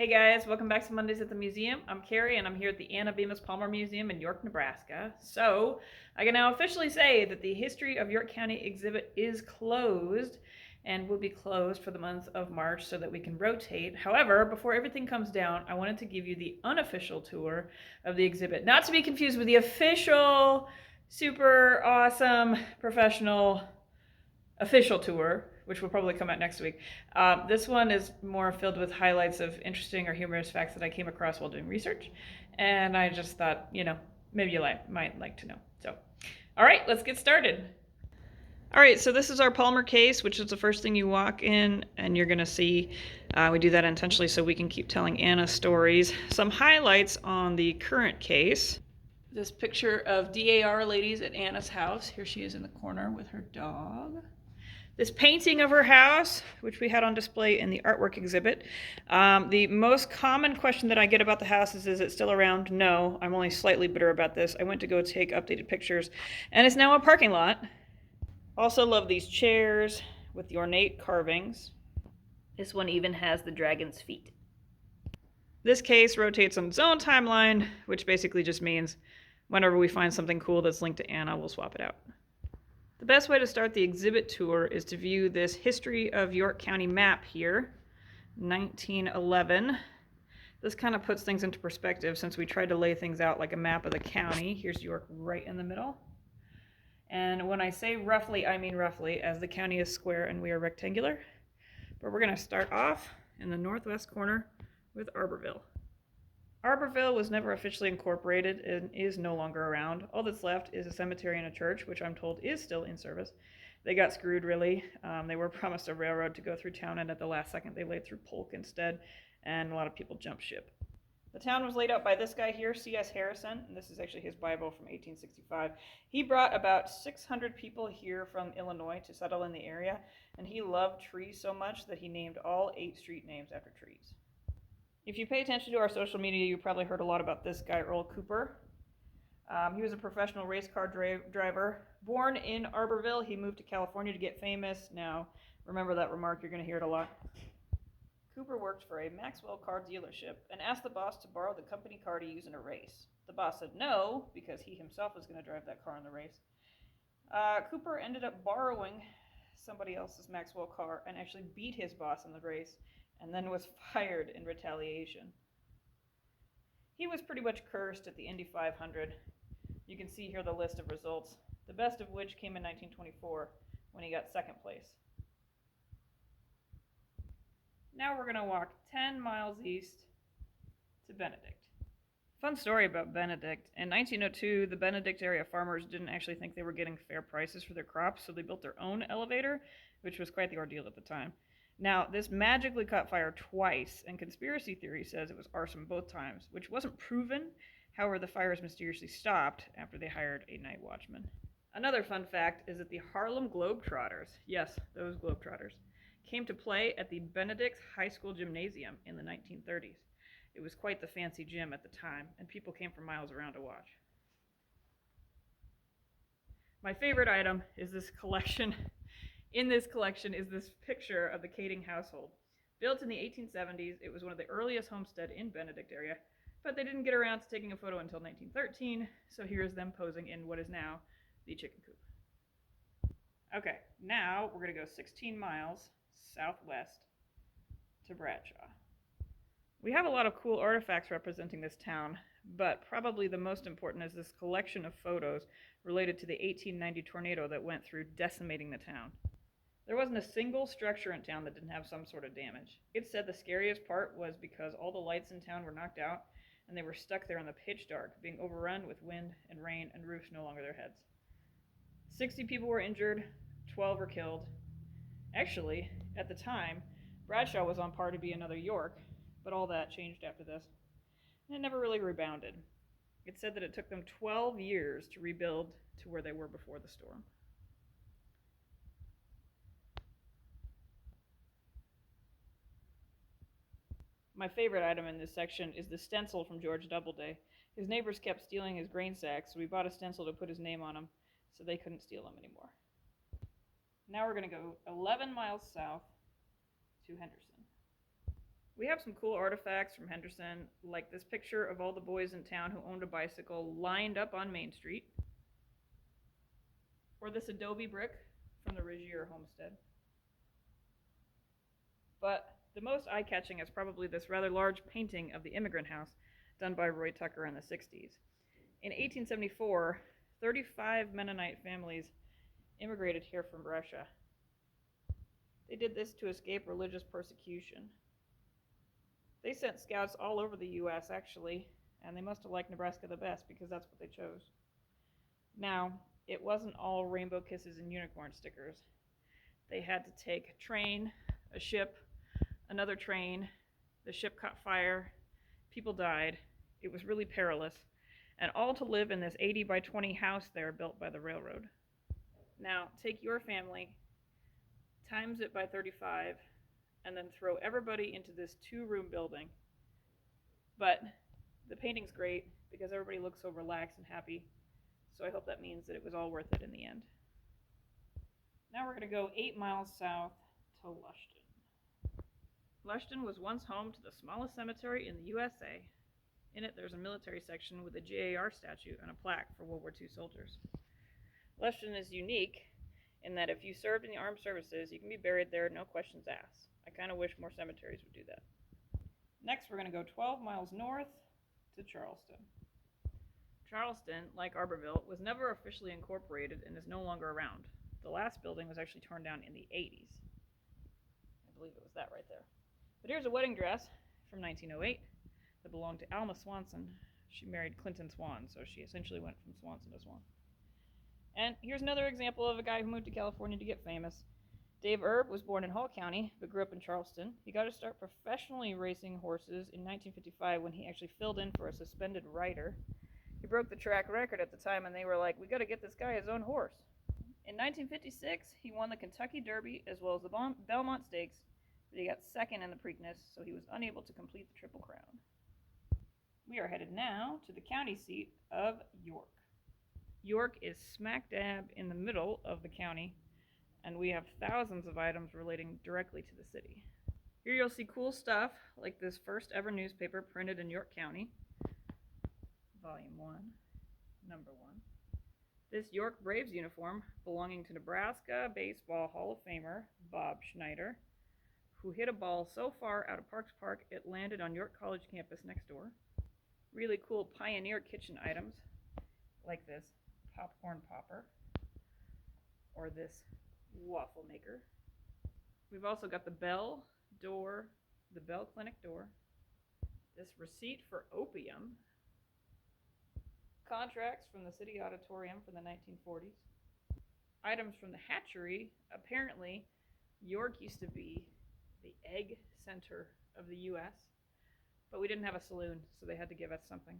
Hey guys, welcome back to Mondays at the Museum. I'm Carrie and I'm here at the Anna Bemis Palmer Museum in York, Nebraska. So, I can now officially say that the History of York County exhibit is closed and will be closed for the month of March so that we can rotate. However, before everything comes down, I wanted to give you the unofficial tour of the exhibit. Not to be confused with the official, super awesome, professional official tour, which will probably come out next week. This one is more filled with highlights of interesting or humorous facts that I came across while doing research. And I just thought, maybe you might like to know. So, all right, let's get started. All right, so this is our Palmer case, which is the first thing you walk in, and you're going to see we do that intentionally so we can keep telling Anna stories. Some highlights on the current case. This picture of DAR ladies at Anna's house. Here she is in the corner with her dog. This painting of her house, which we had on display in the artwork exhibit. The most common question that I get about the house is it still around? No, I'm only slightly bitter about this. I went to go take updated pictures, and it's now a parking lot. Also love these chairs with the ornate carvings. This one even has the dragon's feet. This case rotates on its own timeline, which basically just means whenever we find something cool that's linked to Anna, we'll swap it out. The best way to start the exhibit tour is to view this History of York County map here, 1911. This kind of puts things into perspective since we tried to lay things out like a map of the county. Here's York right in the middle. And when I say roughly, I mean roughly, as the county is square and we are rectangular. But we're going to start off in the northwest corner with Arborville. Arborville was never officially incorporated and is no longer around. All that's left is a cemetery and a church, which I'm told is still in service. They got screwed, really. They were promised a railroad to go through town, and at the last second they laid through Polk instead, and a lot of people jumped ship. The town was laid out by this guy here, C.S. Harrison, and this is actually his Bible from 1865. He brought about 600 people here from Illinois to settle in the area, and he loved trees so much that he named all 8 street names after trees. If you pay attention to our social media, you probably heard a lot about this guy, Earl Cooper. He was a professional race car driver. Born in Arborville, he moved to California to get famous. Now, remember that remark, you're going to hear it a lot. Cooper worked for a Maxwell car dealership and asked the boss to borrow the company car to use in a race. The boss said no, because he himself was going to drive that car in the race. Cooper ended up borrowing somebody else's Maxwell car and actually beat his boss in the race, and then was fired in retaliation. He was pretty much cursed at the Indy 500. You can see here the list of results, the best of which came in 1924 when he got second place. Now we're going to walk 10 miles east to Benedict. Fun story about Benedict. In 1902, the Benedict area farmers didn't actually think they were getting fair prices for their crops, so they built their own elevator, which was quite the ordeal at the time. Now, this magically caught fire twice, and conspiracy theory says it was arson both times, which wasn't proven. However, the fires mysteriously stopped after they hired a night watchman. Another fun fact is that the Harlem Globetrotters, yes, those Globetrotters, came to play at the Benedict High School Gymnasium in the 1930s. It was quite the fancy gym at the time, and people came from miles around to watch. My favorite item is this collection. In this collection is this picture of the Kading household. Built in the 1870s, it was one of the earliest homestead in Benedict area, but they didn't get around to taking a photo until 1913, so here's them posing in what is now the chicken coop. Okay, now we're going to go 16 miles southwest to Bradshaw. We have a lot of cool artifacts representing this town, but probably the most important is this collection of photos related to the 1890 tornado that went through, decimating the town. There wasn't a single structure in town that didn't have some sort of damage. It's said the scariest part was because all the lights in town were knocked out, and they were stuck there in the pitch dark, being overrun with wind and rain and roofs no longer their heads. 60 people were injured, 12 were killed. Actually, at the time, Bradshaw was on par to be another York, but all that changed after this, and it never really rebounded. It's said that it took them 12 years to rebuild to where they were before the storm. My favorite item in this section is the stencil from George Doubleday. His neighbors kept stealing his grain sacks, so we bought a stencil to put his name on them so they couldn't steal them anymore. Now we're going to go 11 miles south to Henderson. We have some cool artifacts from Henderson, like this picture of all the boys in town who owned a bicycle lined up on Main Street, or this adobe brick from the Rigier homestead. But the most eye-catching is probably this rather large painting of the immigrant house done by Roy Tucker in the 60s. In 1874, 35 Mennonite families immigrated here from Russia. They did this to escape religious persecution. They sent scouts all over the U.S., actually, and they must have liked Nebraska the best because that's what they chose. Now, it wasn't all rainbow kisses and unicorn stickers. They had to take a train, a ship, another train. The ship caught fire. People died. It was really perilous. And all to live in this 80 by 20 house there built by the railroad. Now, take your family, times it by 35, and then throw everybody into this 2-room building. But the painting's great because everybody looks so relaxed and happy. So I hope that means that it was all worth it in the end. Now we're going to go 8 miles south to Lushton. Lushton was once home to the smallest cemetery in the USA. In it, there's a military section with a GAR statue and a plaque for World War II soldiers. Lushton is unique in that if you served in the armed services, you can be buried there, no questions asked. I kind of wish more cemeteries would do that. Next, we're going to go 12 miles north to Charleston. Charleston, like Arborville, was never officially incorporated and is no longer around. The last building was actually torn down in the 80s. I believe it was that right there. But here's a wedding dress from 1908 that belonged to Alma Swanson. She married Clinton Swan, so she essentially went from Swanson to Swan. And here's another example of a guy who moved to California to get famous. Dave Erb was born in Hall County, but grew up in Charleston. He got to start professionally racing horses in 1955 when he actually filled in for a suspended rider. He broke the track record at the time, and they were like, we got to get this guy his own horse. In 1956, he won the Kentucky Derby as well as the Belmont Stakes, but he got second in the Preakness, so he was unable to complete the Triple Crown. We are headed now to the county seat of York. York is smack dab in the middle of the county, and we have thousands of items relating directly to the city. Here you'll see cool stuff like this first ever newspaper printed in York County, Volume 1, Number 1. This York Braves uniform belonging to Nebraska Baseball Hall of Famer Bob Schneider, who hit a ball so far out of Parks Park it landed on York College campus next door. Really cool Pioneer kitchen items like this popcorn popper or this waffle maker. We've also got the Bell door, the Bell Clinic door, this receipt for opium, contracts from the City Auditorium from the 1940s, items from the hatchery. Apparently, York used to be the egg center of the U.S., but we didn't have a saloon, so they had to give us something.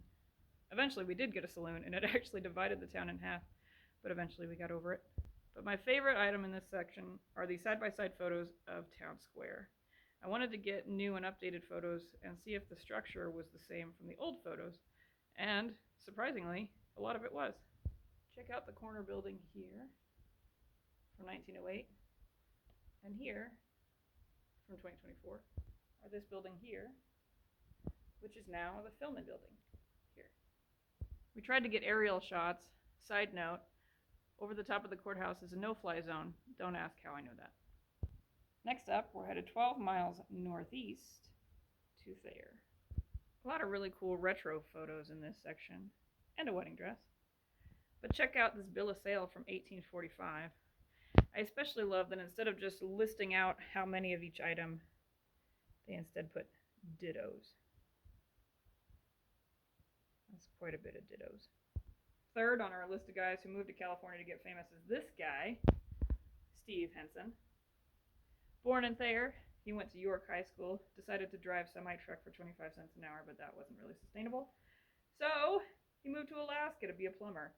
Eventually, we did get a saloon, and it actually divided the town in half, but eventually we got over it. But my favorite item in this section are these side-by-side photos of Town Square. I wanted to get new and updated photos and see if the structure was the same from the old photos, and surprisingly, a lot of it was. Check out the corner building here from 1908, and here from 2024, or this building here, which is now the Filman building here. We tried to get aerial shots. Side note, over the top of the courthouse is a no-fly zone. Don't ask how I know that. Next up, we're headed 12 miles northeast to Thayer. A lot of really cool retro photos in this section, and a wedding dress. But check out this bill of sale from 1845. I especially love that instead of just listing out how many of each item, they instead put dittos. That's quite a bit of dittos. Third on our list of guys who moved to California to get famous is this guy, Steve Henson. Born in Thayer, he went to York High School, decided to drive semi-truck for 25 cents an hour, but that wasn't really sustainable. So he moved to Alaska to be a plumber,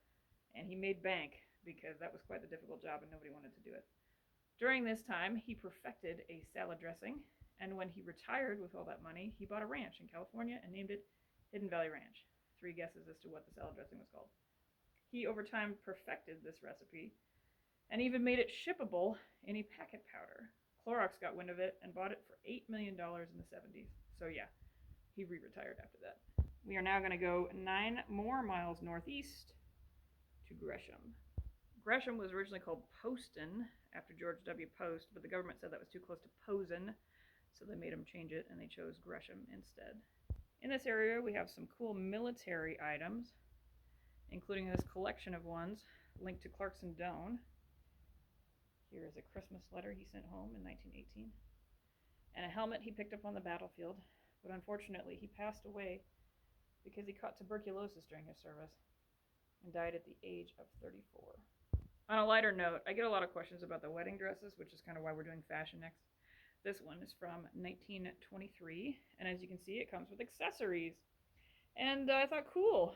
and he made bank because that was quite the difficult job and nobody wanted to do it. During this time, he perfected a salad dressing, and when he retired with all that money, he bought a ranch in California and named it Hidden Valley Ranch. 3 guesses as to what the salad dressing was called. He, over time, perfected this recipe and even made it shippable in a packet powder. Clorox got wind of it and bought it for $8 million in the 70s. So yeah, he re-retired after that. We are now going to go 9 more miles northeast to Gresham. Gresham was originally called Poston after George W. Post, but the government said that was too close to Posen, so they made them change it and they chose Gresham instead. In this area, we have some cool military items, including this collection of ones linked to Clarkson Doane. Here is a Christmas letter he sent home in 1918, and a helmet he picked up on the battlefield, but unfortunately he passed away because he caught tuberculosis during his service and died at the age of 34. On a lighter note, I get a lot of questions about the wedding dresses, which is kind of why we're doing fashion next. This one is from 1923, and as you can see, it comes with accessories. And I thought, cool,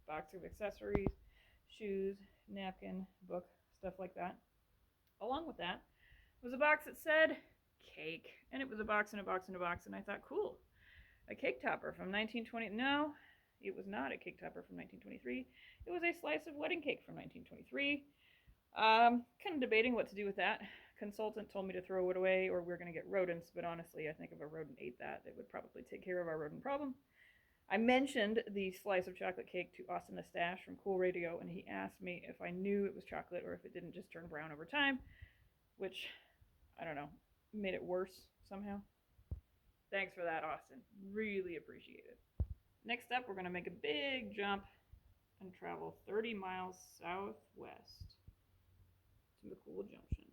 box of accessories, shoes, napkin, book, stuff like that. Along with that was a box that said cake, and it was a box and a box and a box, and I thought, cool, a cake topper from 1920. No, it was not a cake topper from 1923. It was a slice of wedding cake from 1923. Kind of debating what to do with that. Consultant told me to throw it away or we're going to get rodents, but honestly, I think if a rodent ate that, it would probably take care of our rodent problem. I mentioned the slice of chocolate cake to Austin the Stash from Cool Radio, and he asked me if I knew it was chocolate or if it didn't just turn brown over time, which, I don't know, made it worse somehow. Thanks for that, Austin. Really appreciate it. Next up, we're going to make a big jump and travel 30 miles southwest to McCool Junction.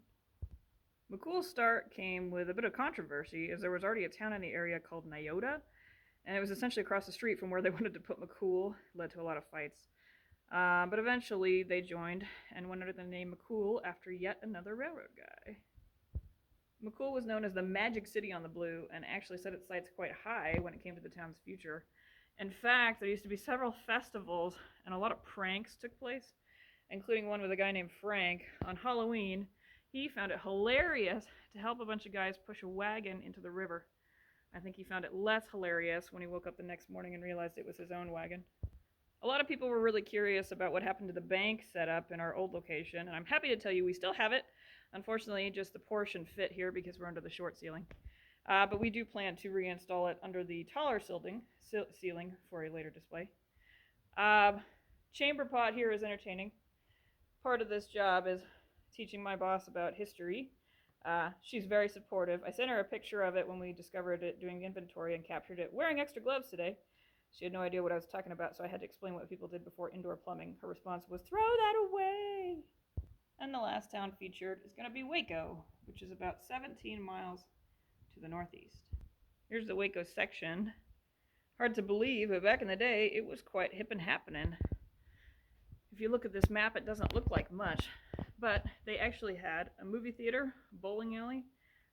McCool's start came with a bit of controversy, as there was already a town in the area called Nyota, and it was essentially across the street from where they wanted to put McCool. Led to a lot of fights. But eventually they joined and went under the name McCool after yet another railroad guy. McCool was known as the Magic City on the Blue and actually set its sights quite high when it came to the town's future. In fact, there used to be several festivals and a lot of pranks took place, including one with a guy named Frank. On Halloween, he found it hilarious to help a bunch of guys push a wagon into the river. I think he found it less hilarious when he woke up the next morning and realized it was his own wagon. A lot of people were really curious about what happened to the bank setup in our old location, and I'm happy to tell you we still have it. Unfortunately, just the portion fit here because we're under the short ceiling. But we do plan to reinstall it under the taller ceiling for a later display. Chamber pot here is entertaining. Part of this job is teaching my boss about history. She's very supportive. I sent her a picture of it when we discovered it doing inventory and captured it wearing extra gloves today. She had no idea what I was talking about, so I had to explain what people did before indoor plumbing. Her response was, "Throw that away!" And the last town featured is going to be Waco, which is about 17 miles to the northeast. Here's the Waco section. Hard to believe, but back in the day, it was quite hip and happening. If you look at this map, it doesn't look like much, but they actually had a movie theater, bowling alley,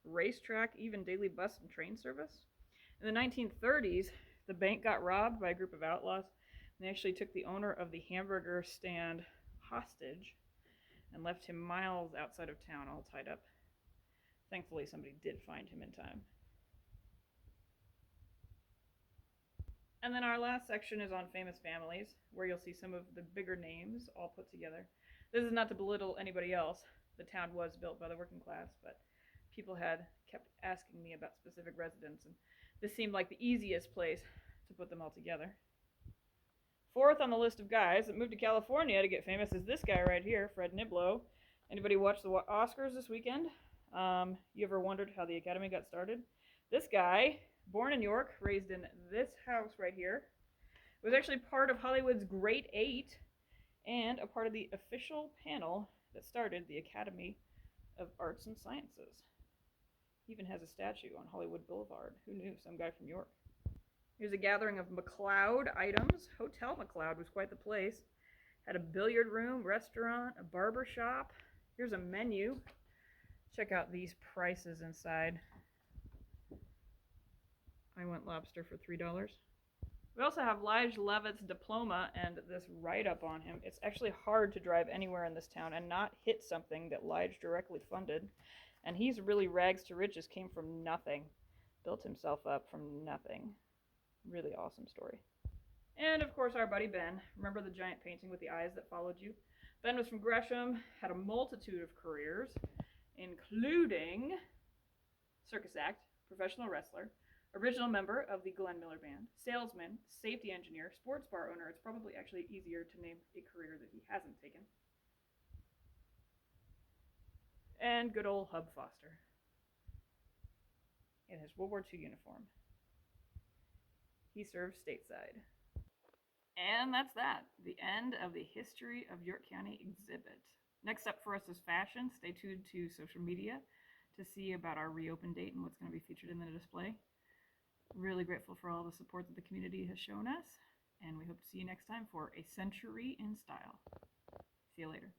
racetrack, even daily bus and train service. In the 1930s, the bank got robbed by a group of outlaws, and they actually took the owner of the hamburger stand hostage and left him miles outside of town all tied up. Thankfully, somebody did find him in time. And then our last section is on famous families, where you'll see some of the bigger names all put together. This is not to belittle anybody else. The town was built by the working class, but people had kept asking me about specific residents, and this seemed like the easiest place to put them all together. Fourth on the list of guys that moved to California to get famous is this guy right here, Fred Niblo. Anybody watch the Oscars this weekend? You ever wondered how the Academy got started? This guy, born in York, raised in this house right here, was actually part of Hollywood's Great Eight and a part of the official panel that started the Academy of Arts and Sciences. He even has a statue on Hollywood Boulevard. Who knew? Some guy from York. Here's a gathering of McLeod items. Hotel McLeod was quite the place. Had a billiard room, restaurant, a barber shop. Here's a menu. Check out these prices inside. I went lobster for $3. We also have Lige Levitt's diploma and this write-up on him. It's actually hard to drive anywhere in this town and not hit something that Lige directly funded. And he's really rags to riches, came from nothing. Built himself up from nothing. Really awesome story. And of course our buddy Ben. Remember the giant painting with the eyes that followed you? Ben was from Gresham, had a multitude of careers, including circus act, professional wrestler, original member of the Glenn Miller Band, salesman, safety engineer, sports bar owner. It's probably actually easier to name a career that he hasn't taken. And good old Hub Foster in his World War II uniform. He served stateside. And that's that. The end of the History of York County exhibit. Next up for us is fashion. Stay tuned to social media to see about our reopen date and what's going to be featured in the display. Really grateful for all the support that the community has shown us, and we hope to see you next time for A Century in Style. See you later.